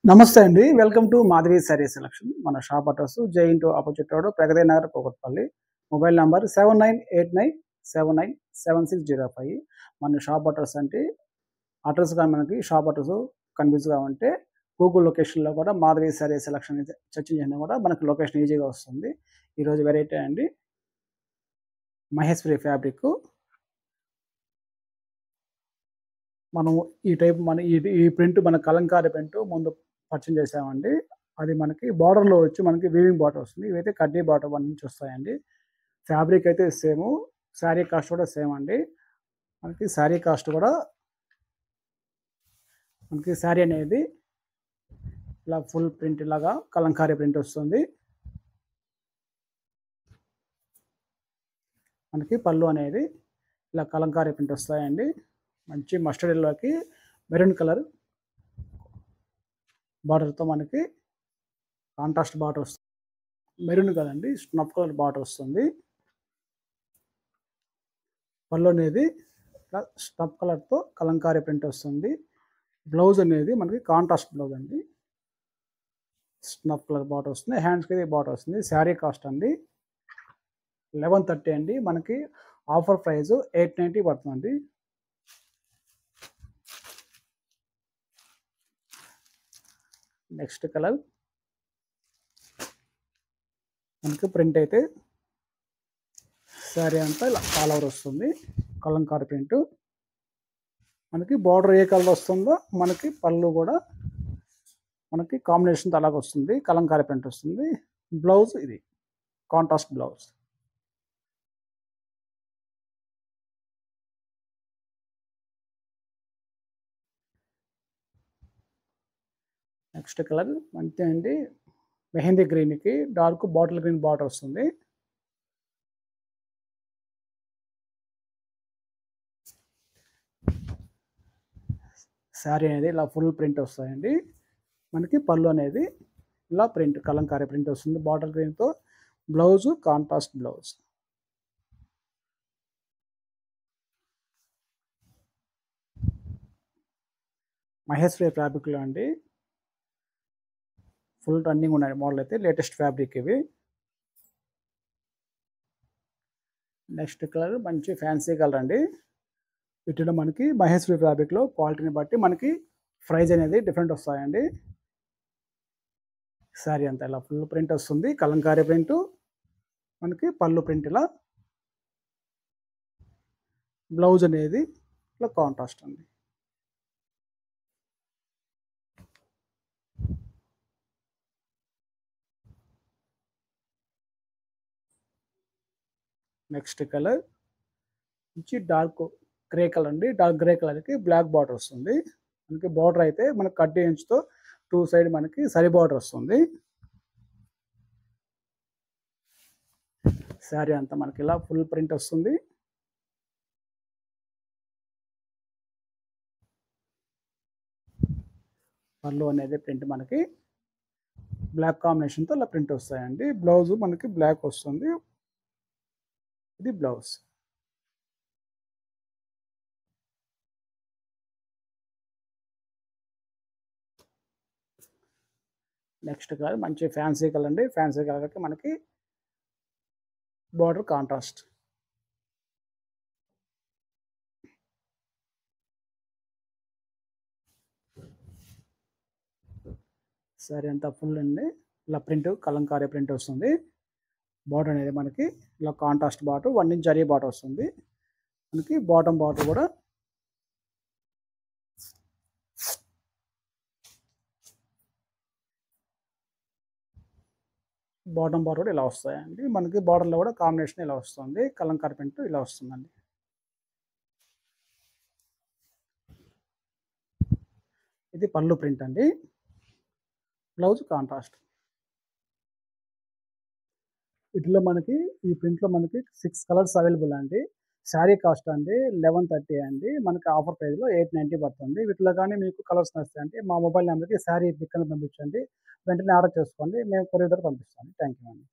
నమస్తే అండి. Welcome to Madhavi sari selection. మన షాప్ అడ్రెస్ జై opposite road Pragathi Nagar Kukatpally. Mobile number 7989797605. మన షాప్ అడ్రెస్ అంటే అడ్రెస్‌గా మనకి షాప్ అడ్రెస్ కన్‌ఫ్యూజ్‌గా ఉంటే గూగుల్ లొకేషన్‌లో కూడా మాధవి శారీ సెలక్షన్ అయితే సెర్చ్ చేసినా కూడా మనకి లొకేషన్ ఈజీగా వస్తుంది. ఈరోజు వెరైటీ అండి మహేశ్వరి ఫ్యాబ్రిక్. మనం ఈ టైప్ మన ఈ ప్రింట్ మన కలంకారీ ప్రింట్ ముందు పర్చేజ్ చేసామండి. అది మనకి బార్డర్‌లో వచ్చి మనకి వీవింగ్ బార్డర్ వస్తుంది. ఇవైతే కడ్డీ బార్డర్ 1 నుంచి వస్తాయండి. ఫ్యాబ్రిక్ అయితే సేము. శారీ కాస్ట్ కూడా సేమ్ అండి. మనకి శారీ కాస్ట్ కూడా మనకి శారీ అనేది ఇలా ఫుల్ ప్రింట్ లాగా కలంకారీ ప్రింట్ వస్తుంది. మనకి పళ్ళు అనేది ఇలా కలంకారీ ప్రింట్ వస్తాయండి. మంచి మస్టర్డ్ యెల్లోకి మెరూన్ కలర్ బార్డర్‌తో మనకి కాంట్రాస్ట్ బార్డర్ వస్తుంది. మెరూన్ కదండి స్నఫ్ కలర్ బార్డర్ వస్తుంది. పళ్ళు అనేది ఇట్లా స్నఫ్ కలర్‌తో కలంకారీ ప్రింట్ వస్తుంది. బ్లౌజ్ అనేది మనకి కాంట్రాస్ట్ బ్లౌజ్ అండి. స్నఫ్ కలర్ బార్డర్ వస్తుంది. హ్యాండ్స్‌కి ఇది బార్డర్ వస్తుంది. శారీ కాస్ట్ అండి 1130 అండి. మనకి ఆఫర్ ప్రైస్ 890 పడుతుందండి. నెక్స్ట్ కలర్ మనకి ప్రింట్ అయితే శారీ అంతా ఇలా ఆల్ ఓవర్ వస్తుంది. కలంకారీ ప్రింట్. మనకి బార్డర్ ఏ కలర్ వస్తుందో మనకి పళ్ళు కూడా మనకి కాంబినేషన్‌తో అలాగే వస్తుంది. కలంకారీ ప్రింట్ వస్తుంది. బ్లౌజ్ ఇది కాంట్రాస్ట్ బ్లౌజ్. నెక్స్ట్ కలర్ అంతే అండి. మెహందీ గ్రీన్‌కి డార్క్ బాటిల్ గ్రీన్ బార్డర్ వస్తుంది. శారీ అనేది ఇలా ఫుల్ ప్రింట్ వస్తాయండి. మనకి పళ్ళు అనేది ఇలా ప్రింట్ కలంకారీ ప్రింట్ వస్తుంది. బాటిల్ గ్రీన్‌తో బ్లౌజ్ కాంట్రాస్ట్ బ్లౌజ్. మహేశ్వరి ఫ్యాబ్రిక్‌లో అండి ఫుల్ రన్నింగ్ ఉన్నాయి మోడల్ అయితే లేటెస్ట్ ఫ్యాబ్రిక్ ఇవి. నెక్స్ట్ కలర్ మంచి ఫ్యాన్సీ కలర్ అండి. వీటిలో మనకి మహేశ్వరి ఫ్యాబ్రిక్‌లో క్వాలిటీని బట్టి మనకి ప్రైస్ అనేది డిఫరెంట్ వస్తాయండి. శారీ అంతా ఇలా ఫుల్ ప్రింట్ వస్తుంది. కలంకారీ ప్రింట్ మనకి పళ్ళు ప్రింట్ ఇలా బ్లౌజ్ అనేది ఇలా కాంట్రాస్ట్ అండి. నెక్స్ట్ కలర్ మంచి డార్క్ గ్రే కలర్ అండి. డార్క్ గ్రే కలర్‌కి బ్లాక్ బార్డర్ వస్తుంది. మనకి బార్డర్ అయితే మనకి కట్ ఇంచ్‌తో 2 సైడ్ మనకి సరి బార్డర్ వస్తుంది. శారీ అంతా మనకి ఇలా ఫుల్ ప్రింట్ వస్తుంది. పళ్ళు అనేది ప్రింట్ మనకి బ్లాక్ కాంబినేషన్‌తో ఇలా ప్రింట్ వస్తాయండి. బ్లౌజ్ మనకి బ్లాక్ వస్తుంది. ఇది బ్లౌజ్. నెక్స్ట్ కలర్ మంచి ఫ్యాన్సీ కలర్ అండి. ఫ్యాన్సీ కలర్‌కి మనకి బార్డర్ కాంట్రాస్ట్. శారీ అంతా ఫుల్ అండి. ఇలా ప్రింట్ కలంకారీ ప్రింట్ వస్తుంది. బార్డర్ అనేది మనకి ఇలా contrast border 1 inch zari border వస్తుంది. మనకి బాటమ్ బార్డర్ కూడా బాటమ్ బార్డర్ కూడా ఇలా వస్తాయండి. మనకి బార్డర్‌లో కూడా కాంబినేషన్ ఇలా వస్తుంది. కలంకారీ ప్రింట్ ఇలా వస్తుందండి. ఇది పళ్ళు ప్రింట్ అండి. Blouse contrast. వీటిలో మనకి ఈ ప్రింట్‌లో మనకి 6 కలర్స్ అవైలబుల్ అండి. శారీ కాస్ట్ అండి 1130 అండి. మనకి ఆఫర్ ప్రైస్‌లో 890 పడుతుంది. వీటిలో గాని మీకు కలర్స్ నచ్చుతాయంటే మా మొబైల్ నంబర్‌కి శారీ పిక్ అని పంపించండి. వెంటనే ఆర్డర్ చేసుకోండి. మేము కొరియర్ ద్వారా పంపిస్తాం. థాంక్ యూ అండి.